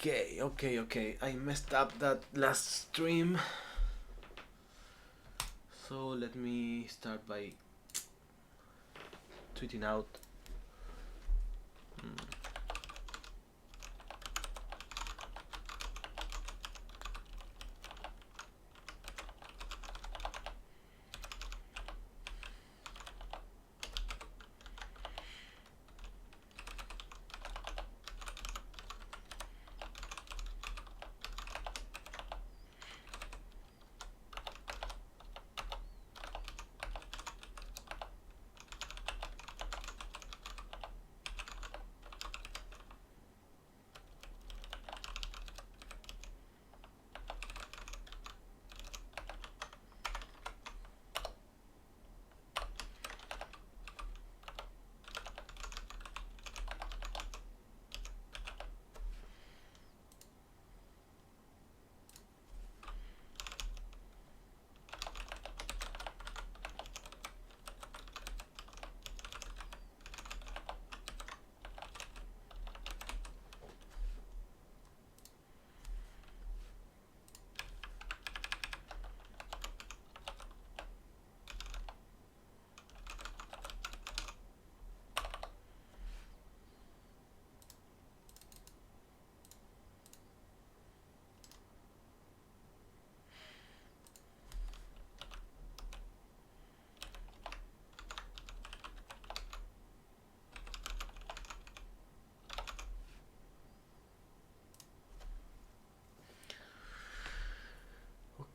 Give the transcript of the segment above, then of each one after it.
Okay. I messed up that last stream. So let me start by tweeting out.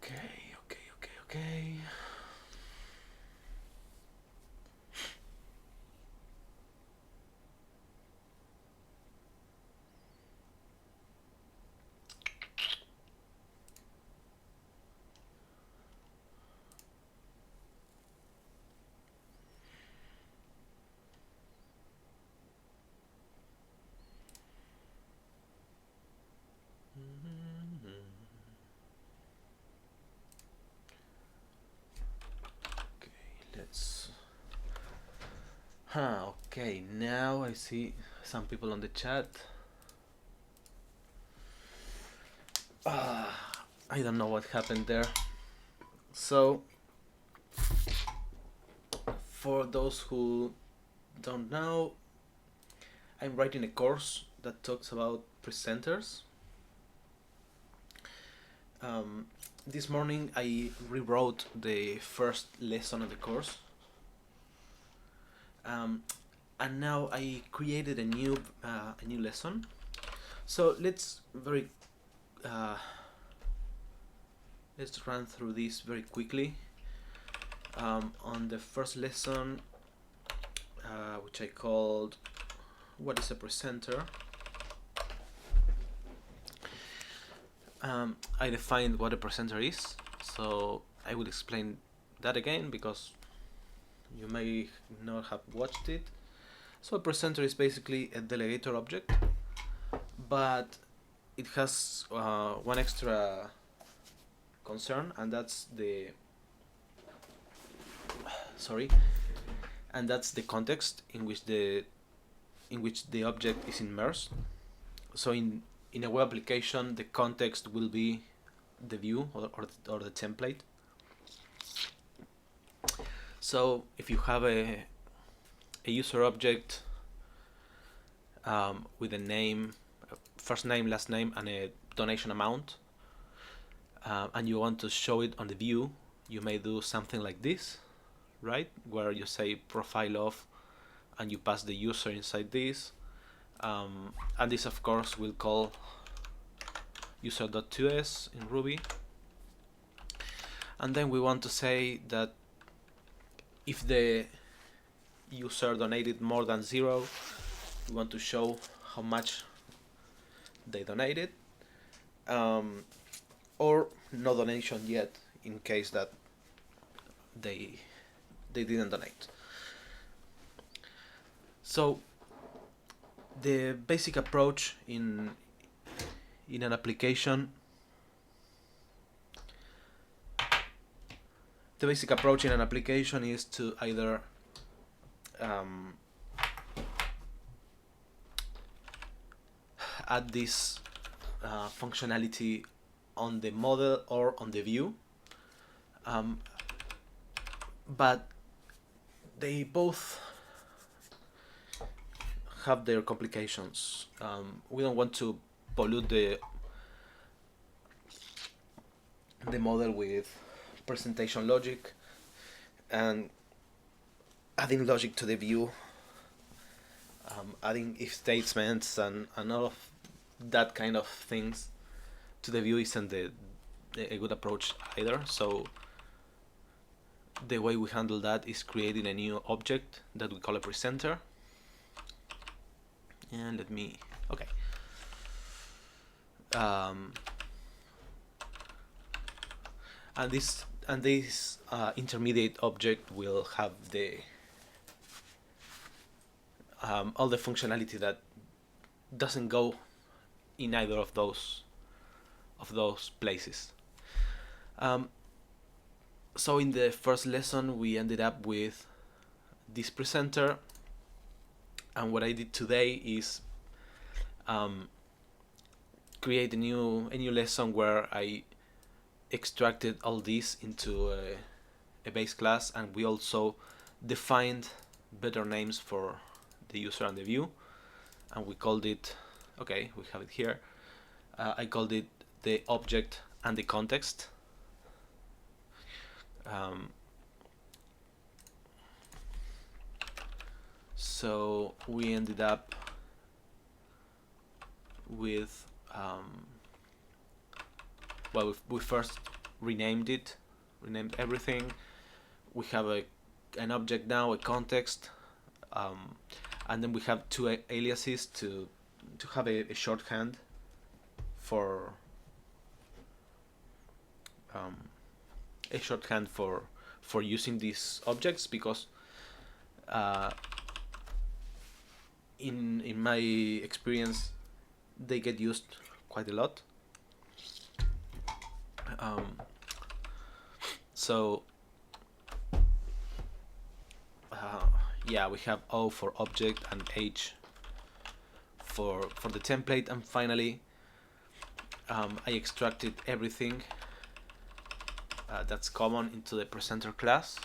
Okay. Let's. Okay, now I see some people on the chat. I don't know what happened there. So, for those who don't know, I'm writing a course that talks about presenters. This morning I rewrote the first lesson of the course, and now I created a new lesson. So let's run through this very quickly. On the first lesson, which I called "What is a presenter?" I defined what a presenter is, so I will explain that again because you may not have watched it. So a presenter is basically a delegator object, but it has one extra concern, and that's the context in which the object is immersed. So in a web application, the context will be the view or the template. So if you have a user object with a name, first name, last name, and a donation amount, and you want to show it on the view, you may do something like this, right? Where you say profile of, and you pass the user inside this, and this of course will call user.toS in Ruby. And then we want to say that if the user donated more than 0, we want to show how much they donated, or no donation yet in case that they didn't donate. So the basic approach in an application is to either add this functionality on the model or on the view, but they both have their complications. We don't want to pollute the model with presentation logic and adding logic to the view, adding if statements and all of that kind of things to the view isn't a good approach either. So the way we handle that is creating a new object that we call a presenter. And let me, okay. And this intermediate object will have the all the functionality that doesn't go in either of those places. So in the first lesson we ended up with this presenter, and what I did today is create a new lesson where I extracted all this into a base class, and we also defined better names for the user and the view, and we called it, okay, we have it here, I called it the object and the context. So we ended up with well, we first renamed everything. We have an object now, a context, and then we have two aliases to have a shorthand for using these objects, because in my experience they get used quite a lot. So yeah, we have O for object and H for the template, and finally I extracted everything that's common into the presenter class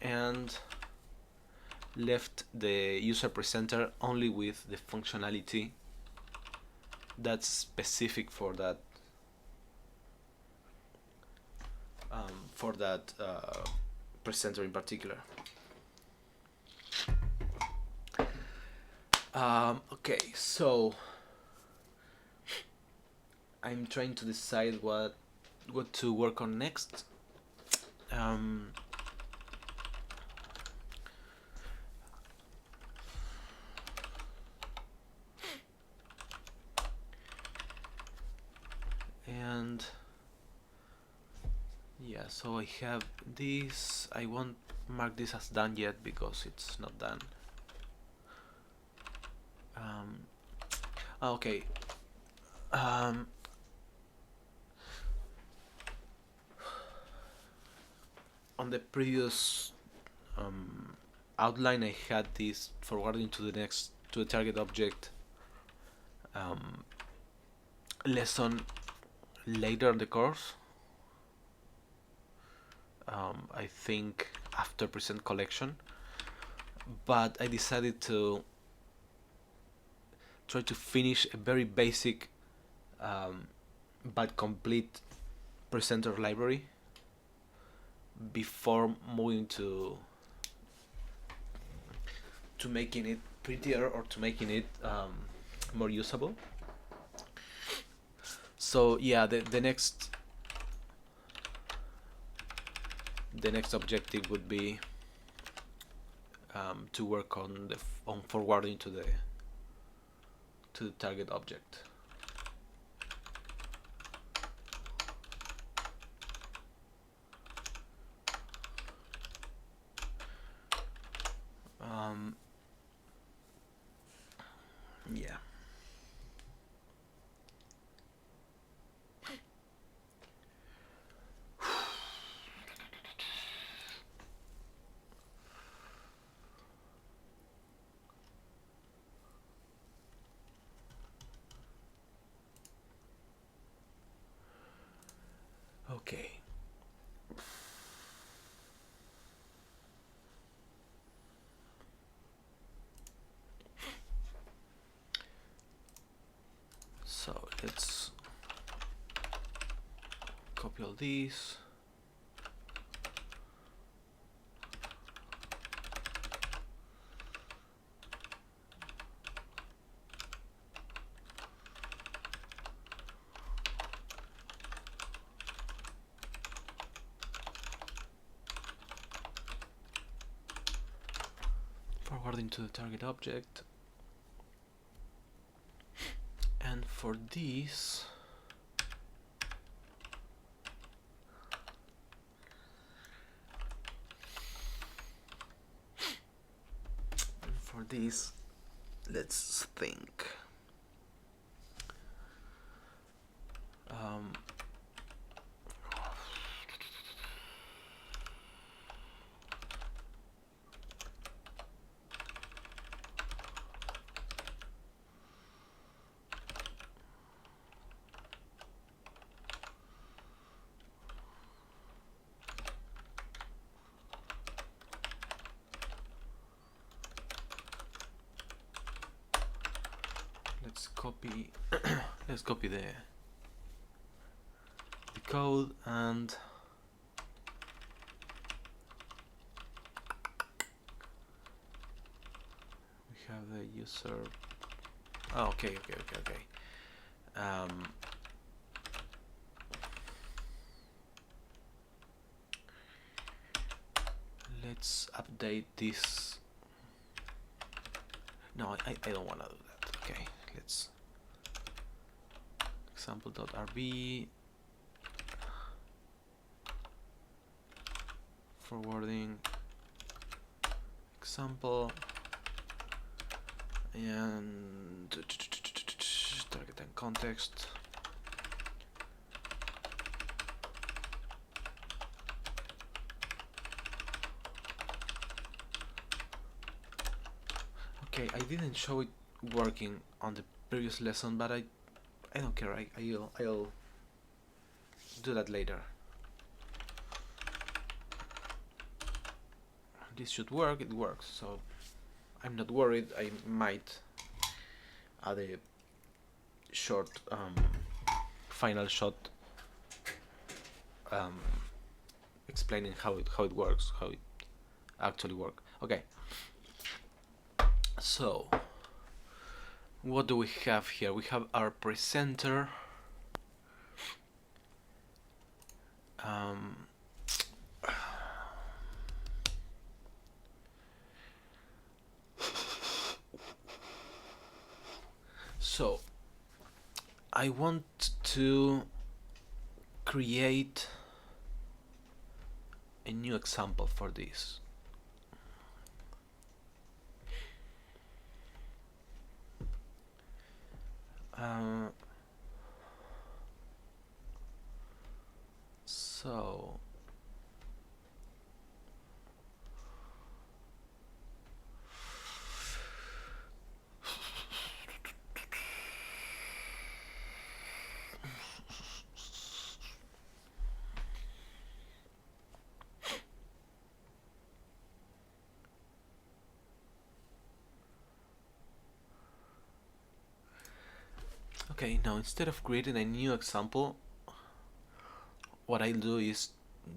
and left the user presenter only with the functionality that's specific for that presenter in particular. Okay, so I'm trying to decide what to work on next. And yeah, so I have this. I won't mark this as done yet because it's not done. Okay. On the previous outline, I had this forwarding to the target object lesson later in the course. I think after present collection, but I decided to try to finish a very basic but complete presenter library before moving to making it prettier or to making it more usable. So yeah, the next objective would be to work on forwarding to the target object. Yeah. Okay. So let's copy all these. Forwarding to the target object. And for this, let's think. Let's copy. Let's copy the code and we have the user. Oh, okay. Let's update this. No, I don't want to do that. Okay, let's example.rb forwarding example and target and context. Okay, I didn't show it working on the previous lesson, but I don't care. I'll do that later. This should work. It works, so I'm not worried. I might add a short final shot explaining how it works, how it actually works. Okay. So, what do we have here? We have our presenter. So, I want to create a new example for this. So okay, now instead of creating a new example, what I'll do is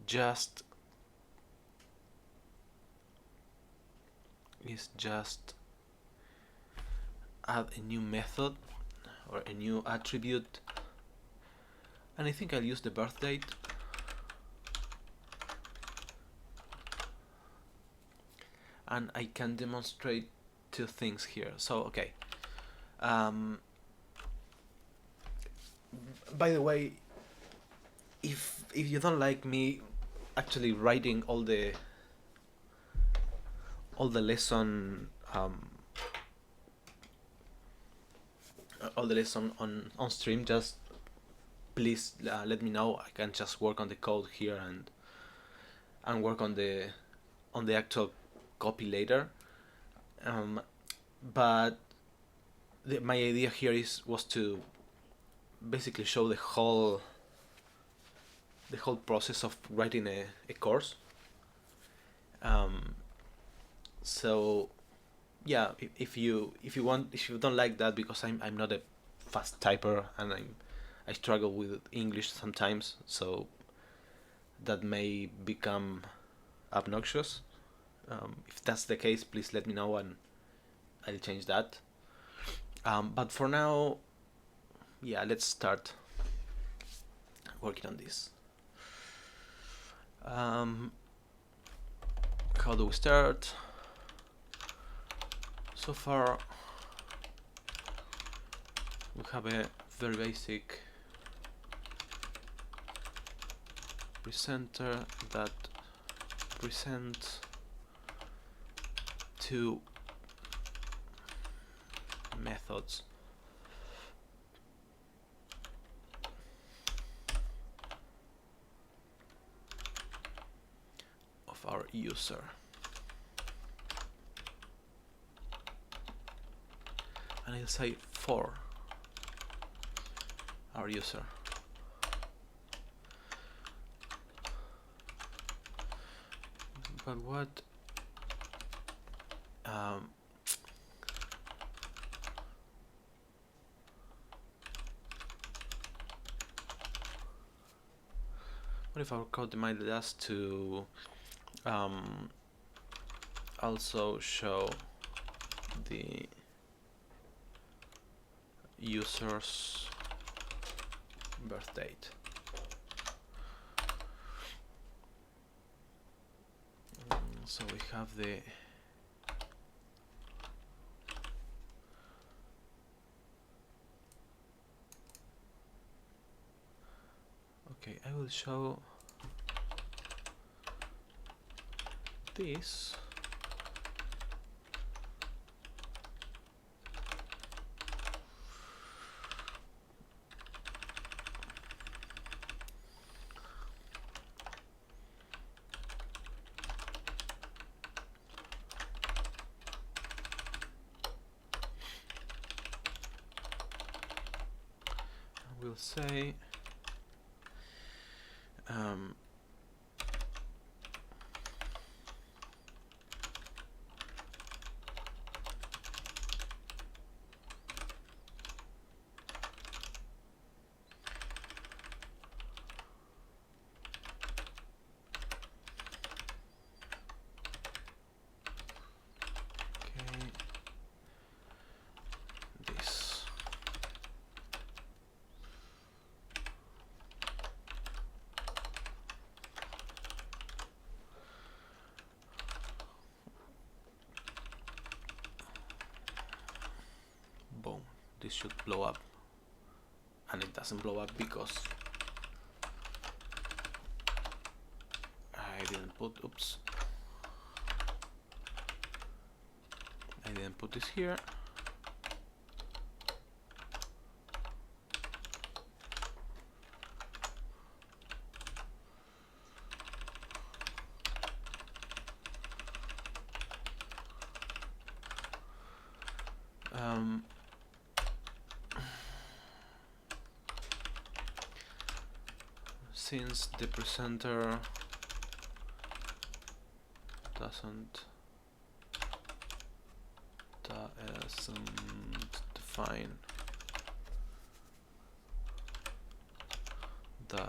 just add a new method or a new attribute, and I think I'll use the birth date. And I can demonstrate two things here. So okay, by the way, if you don't like me actually writing all the lesson on stream, just please let me know. I can just work on the code here and work on the actual copy later. But my idea here was to basically show the whole the whole process of writing a course. Um, so yeah, if you want, if you don't like that, because I'm not a fast typer, and I struggle with English sometimes, so that may become obnoxious. If that's the case, please let me know and I'll change that. But for now, yeah, let's start working on this. How do we start? So far, we have a very basic presenter that presents two methods of our user. And I'll say for our user. But what what if our code demanded us to also show the user's birth date? So we have the okay, I will show this we'll say this. Boom, this should blow up, and it doesn't blow up because I didn't put, oops, I didn't put this here. Since the presenter doesn't define the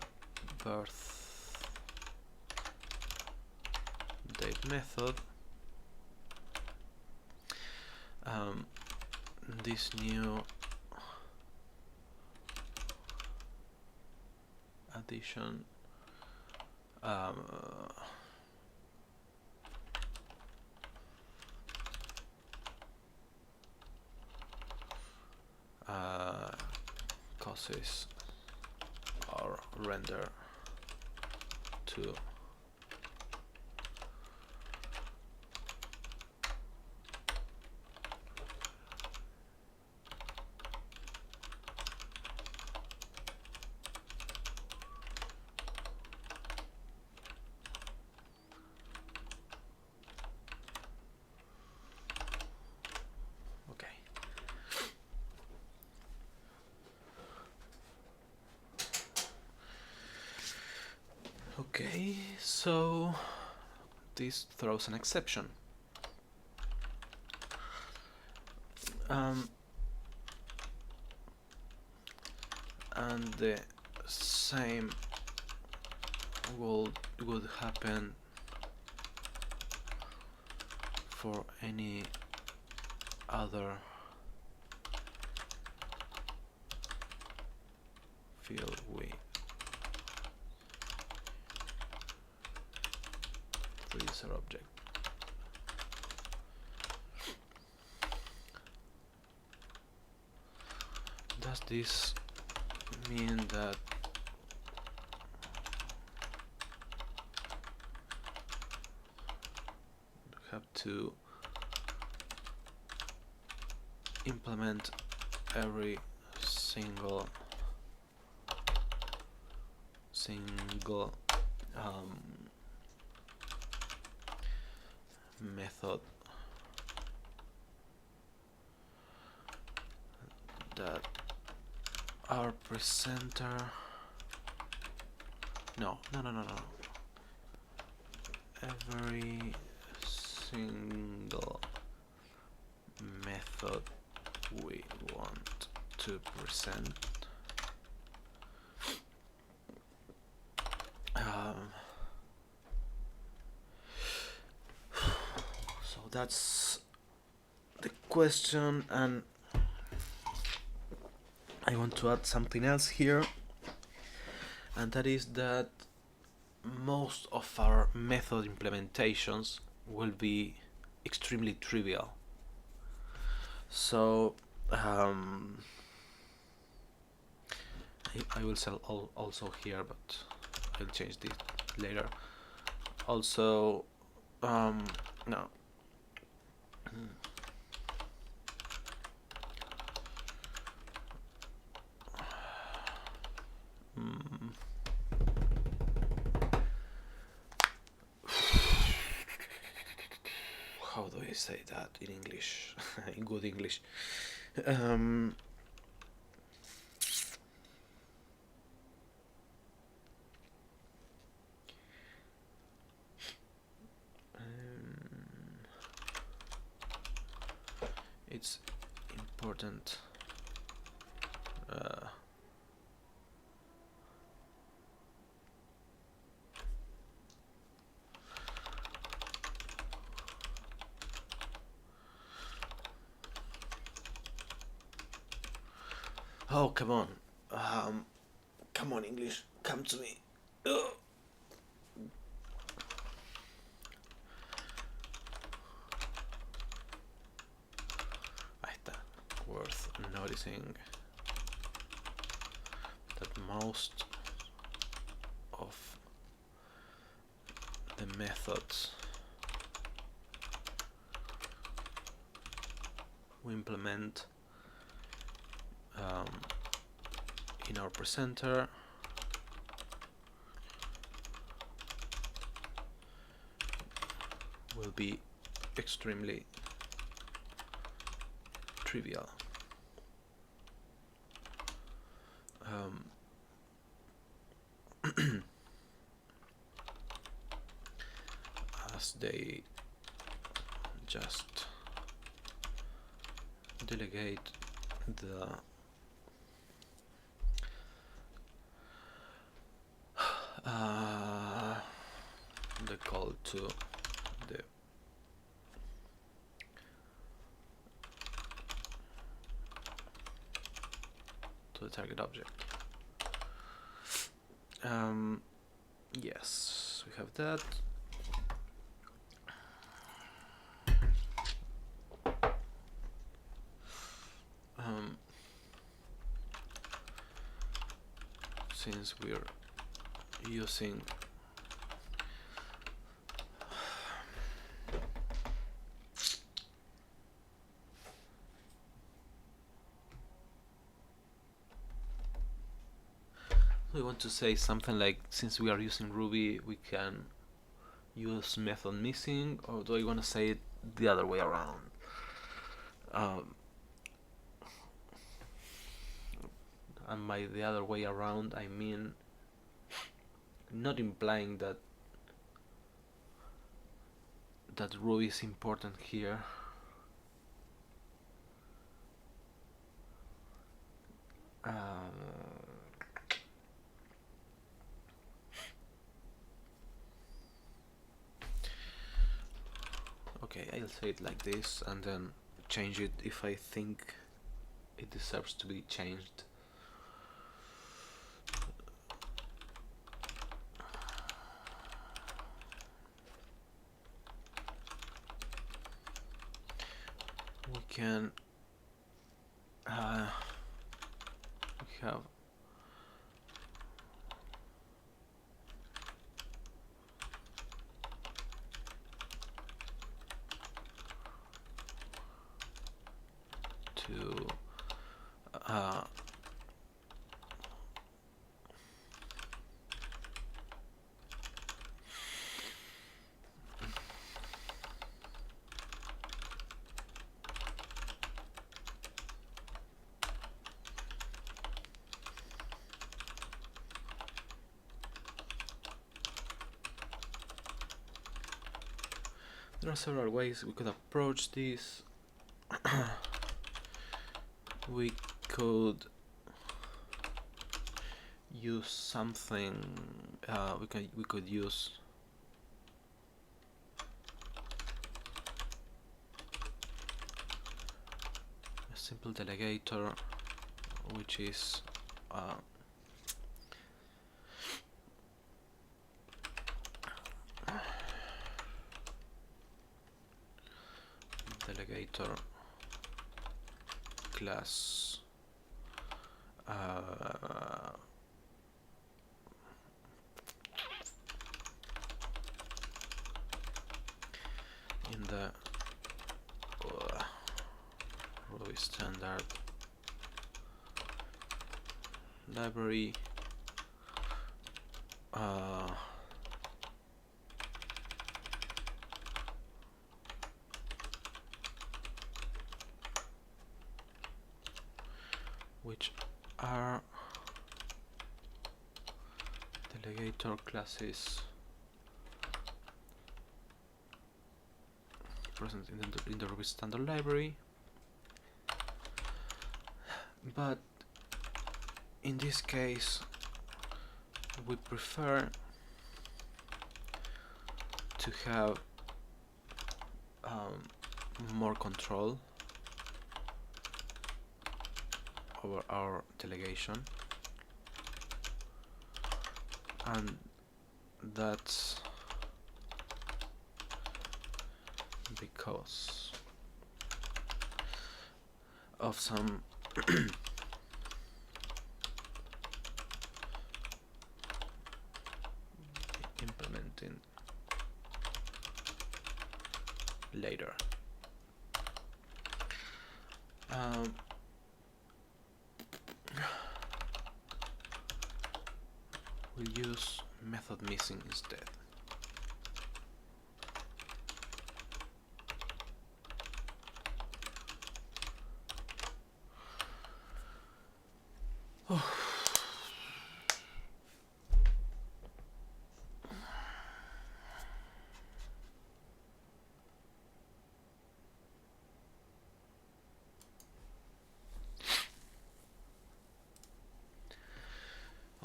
birth date method, this new addition causes our render to Okay, so this throws an exception. And the same would happen for any other field with the user object. Does this mean that we have to implement every single method that our presenter no every single method we want to present so that's the question, and I want to add something else here, and that is that most of our method implementations will be extremely trivial. So I will sell also here, but I'll change this later. Also, no. How do I say that in English? In good English. It's important oh, come on. Come on, English. Come to me. Worth noticing that most of the methods we implement in our presenter will be extremely trivial. As they just delegate the call to the target object. Yes, we have that. Since we're using we want to say something like, since we are using Ruby, we can use method missing, or do I want to say it the other way around? And by the other way around, I mean not implying that row is important here. Okay, I'll say it like this and then change it if I think it deserves to be changed. We can we have to there are several ways we could approach this. We could use something. We could use a simple delegator, which is delegator class in the Ruby standard library which are delegator classes present in the Ruby standard library, but in this case we prefer to have more control over our delegation, and that's because of some implementing later. We'll use method missing instead.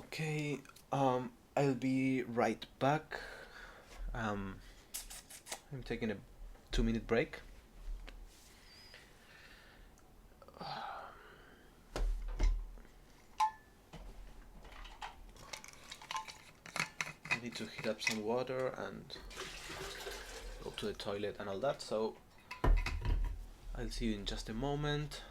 Okay, I'll be right back. I'm taking a 2-minute break. I need to heat up some water and go to the toilet and all that, so I'll see you in just a moment.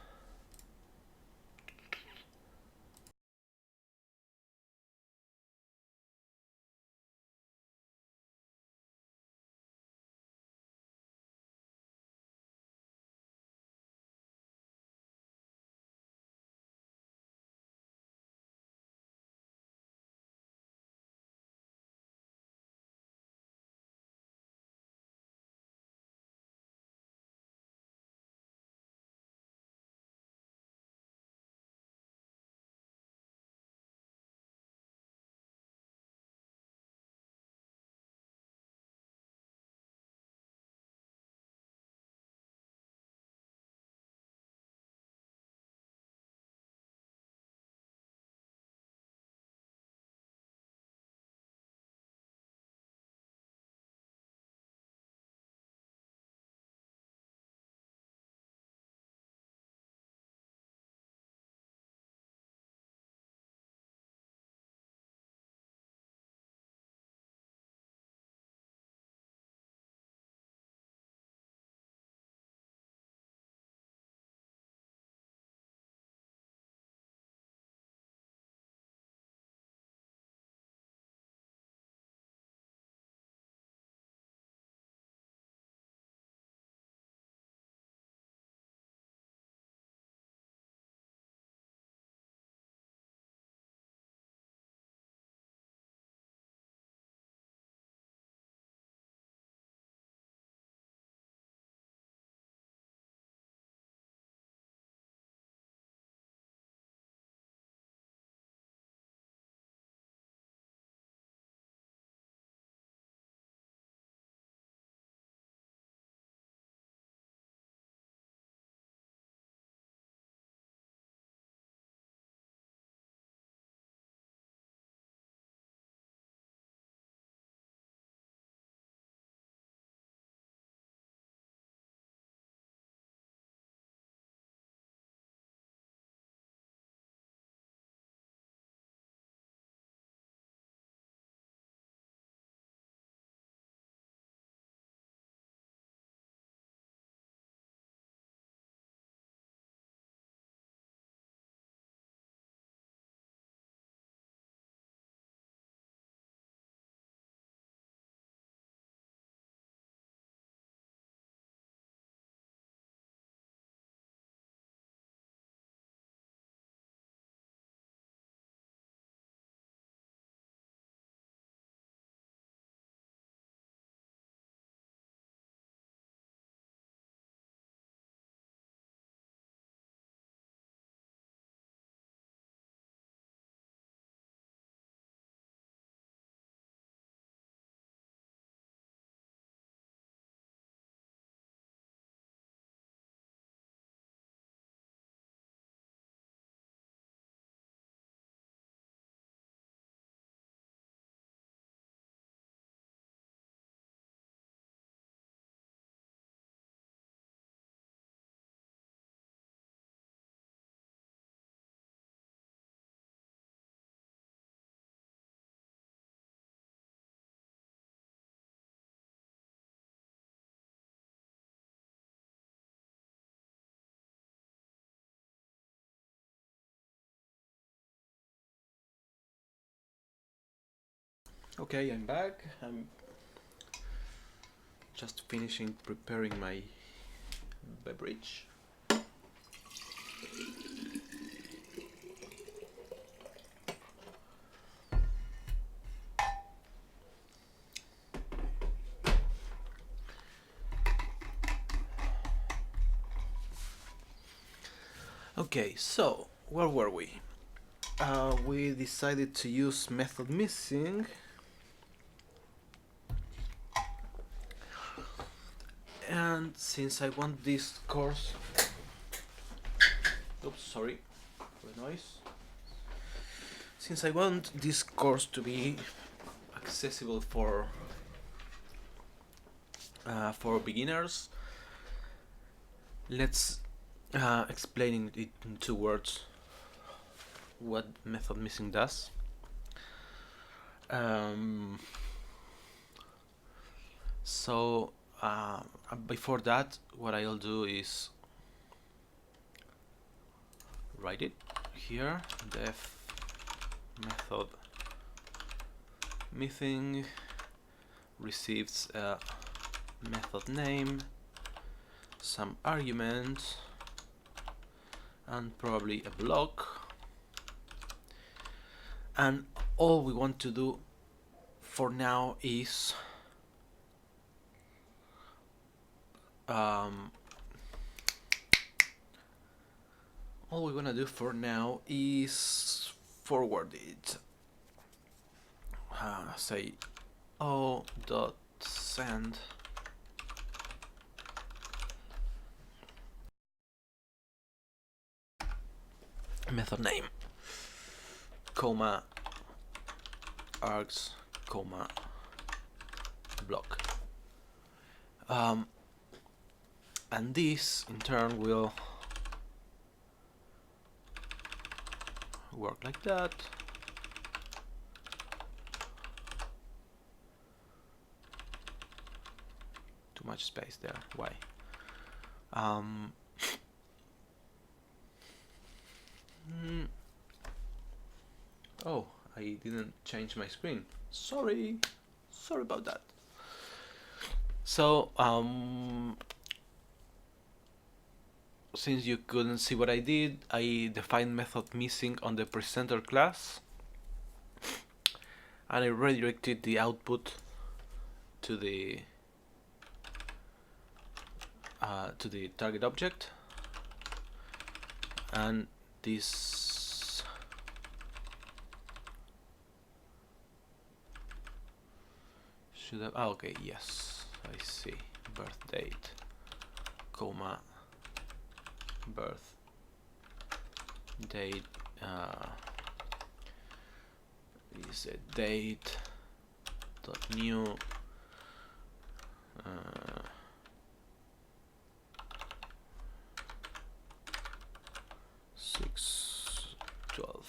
Okay, I'm back. I'm just finishing preparing my beverage. Okay, so where were we? We decided to use method missing, and since I want this course, oops, sorry for the noise. Since I want this course to be accessible for beginners, let's explain it in 2 words what method missing does. So before that, what I'll do is write it here. Def method missing receives a method name, some arguments, and probably a block. And all we want to do for now is all we're gonna do for now is forward it. Say o.send method name, comma args, comma block. And this in turn will work like that. Too much space there. Why? Oh, I didn't change my screen. Sorry about that. So since you couldn't see what I did, I defined method missing on the presenter class, and I redirected the output to the target object, and this should have, okay, yes, I see, birth date, comma birth date is a date dot new 6/12.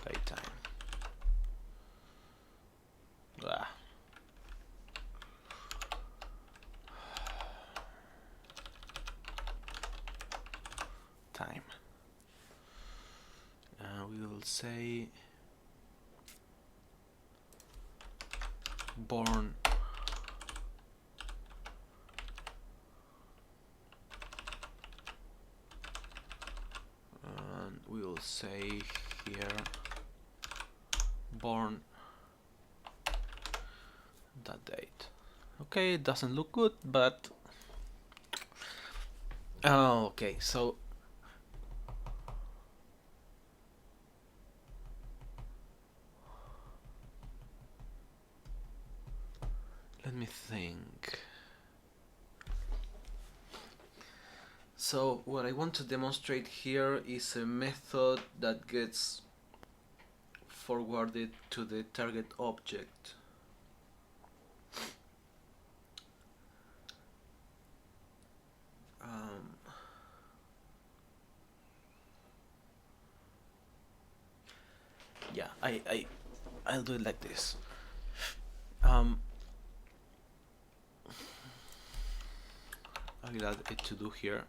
Daytime. Time. We will say born and we will say here born that date. Okay, it doesn't look good, but okay, so let me think. So what I want to demonstrate here is a method that gets forwarded to the target object. Yeah, I'll do it like this. I'll add a to do here.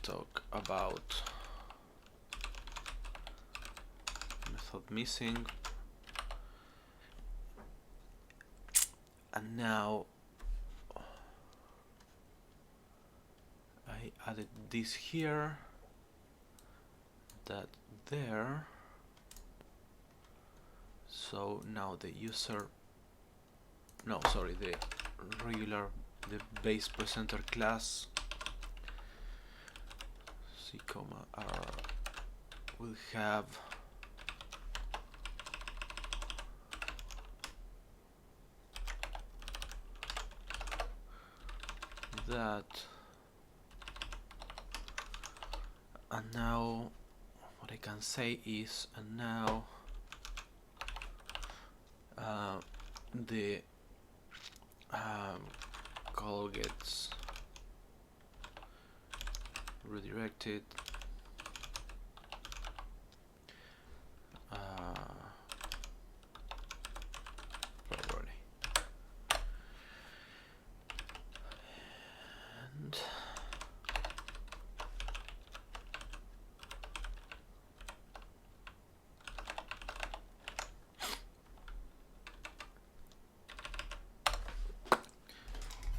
talk about method missing, and now I added this here, that there. So now the user, no, sorry, the base presenter class C, R will have that, and now what I can say is, and now the call gets redirected properly. And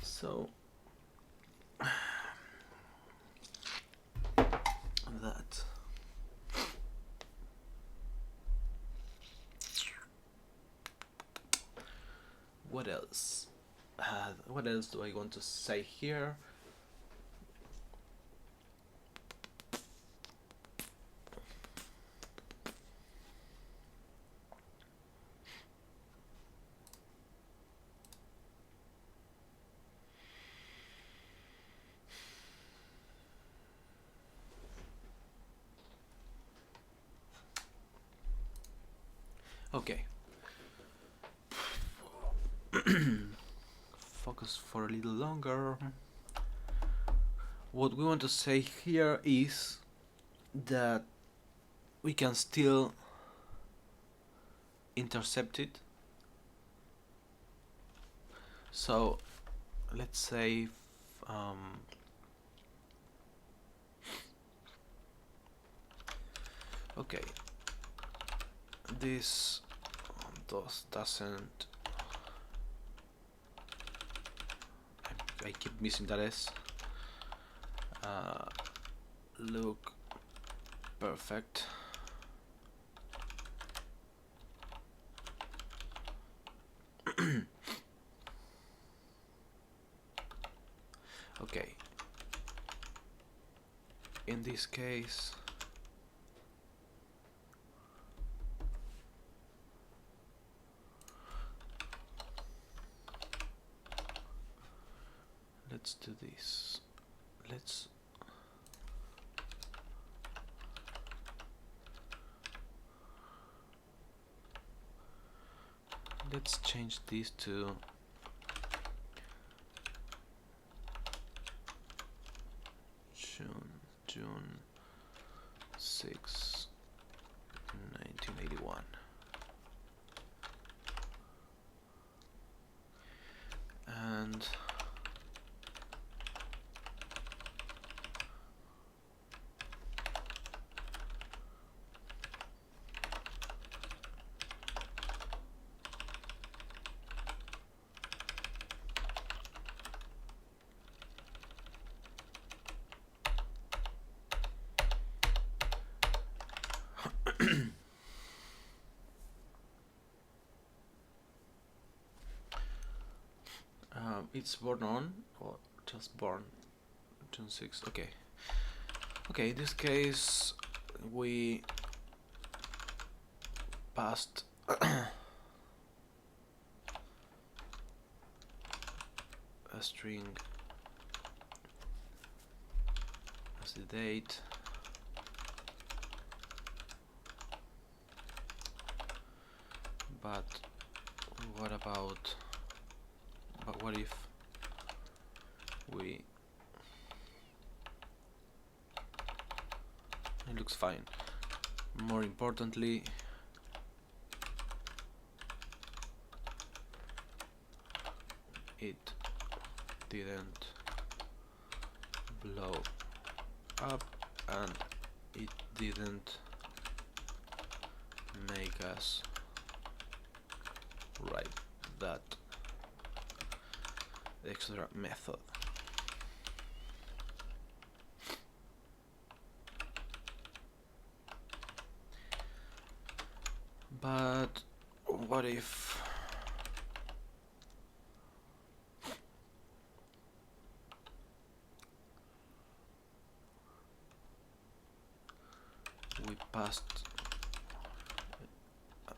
so that. What else? What else do I want to say here? Okay. Focus for a little longer. What we want to say here is that we can still intercept it. So let's say okay, this doesn't, I keep missing that S, look perfect. Okay, in this case let's do this. Let's change this to June 6, 1981. And it's born on, or just born June 6. Okay. Okay, in this case we passed a string as the date, but what about, but what if we, it looks fine. More importantly, it didn't blow up and it didn't make us write that extra method. But what if we passed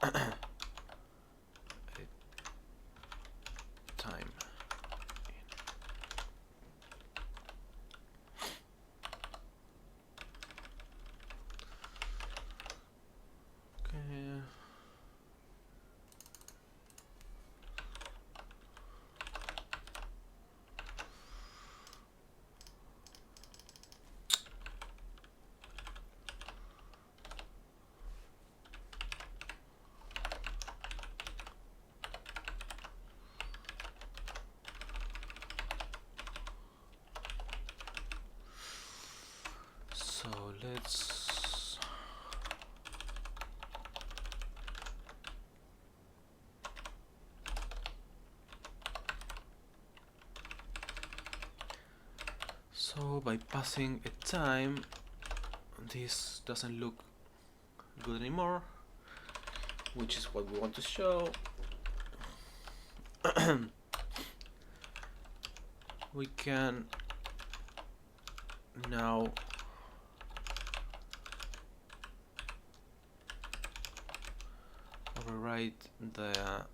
a time in? Okay. So let's by passing a time, this doesn't look good anymore, which is what we want to show. We can now override the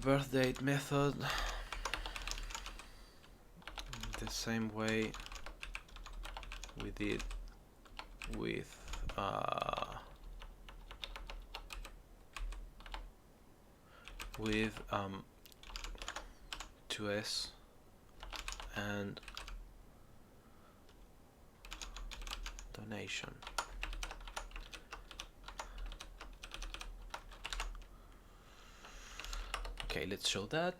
birth date method the same way we did with 2s and donation. Okay, let's show that.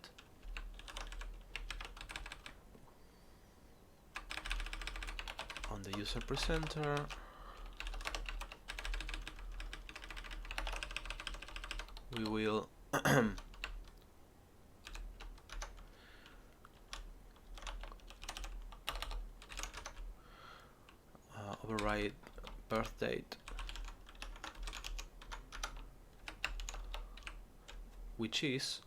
On the user presenter, we will override birth date, which is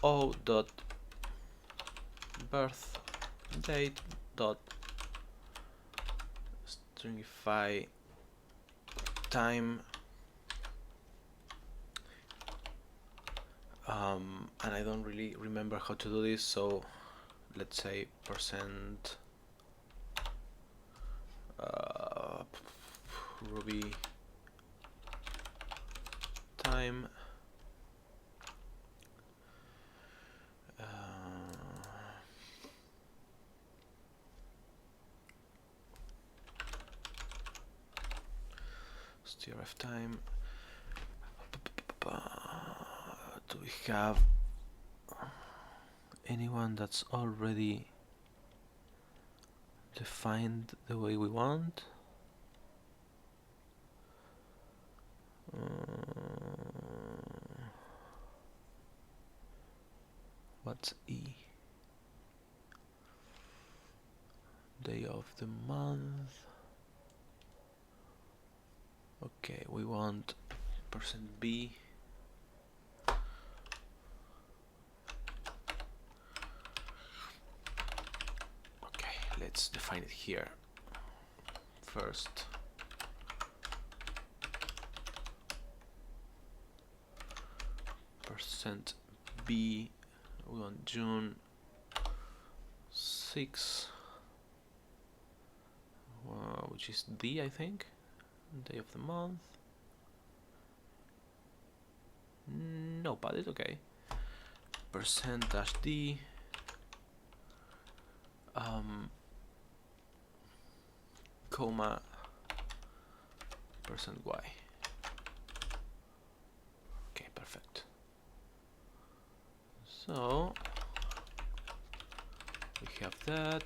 o.birthdate.stringify time, and I don't really remember how to do this, so let's say percent Ruby time strf time. Do we have anyone that's already defined the way we want? What's E? Day of the month. Okay, we want %B. Okay, let's define it here first. %B, we want June 6, which is D, I think, day of the month. No, but it's okay. %-D, comma, %Y. Okay, perfect. So have that.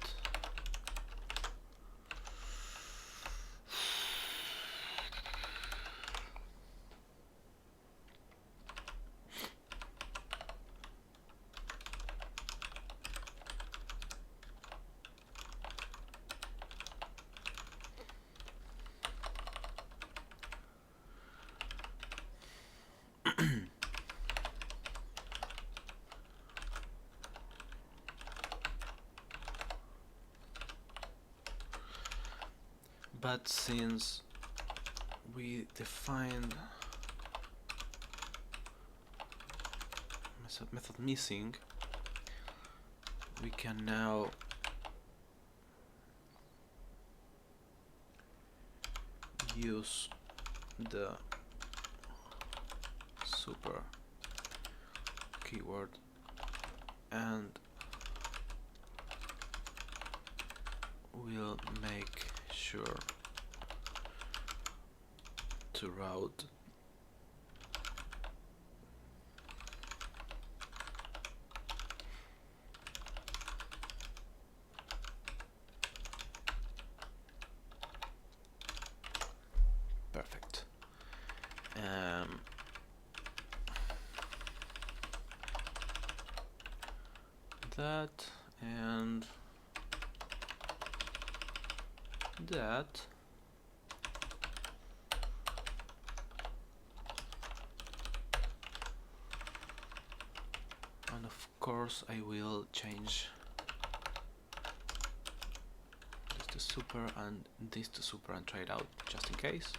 But since we defined method missing, we can now use the super keyword and we'll make sure to route perfect. That and that. And of course I will change this to super and this to super and try it out just in case.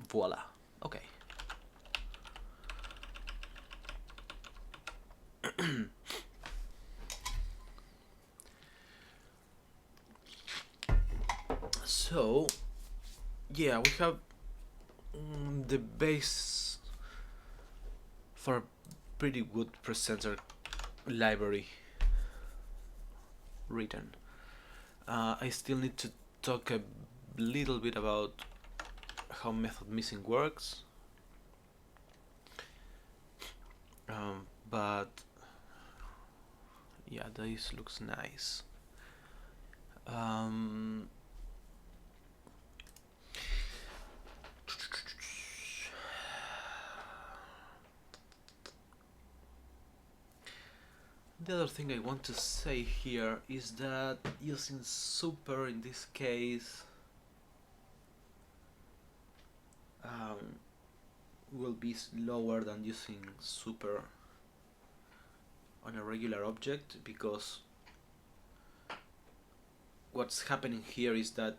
Voila. Okay. So yeah, we have the base for a pretty good presenter library written. I still need to talk a little bit about how method missing works, but yeah, this looks nice. The other thing I want to say here is that using super in this case will be slower than using super on a regular object, because what's happening here is that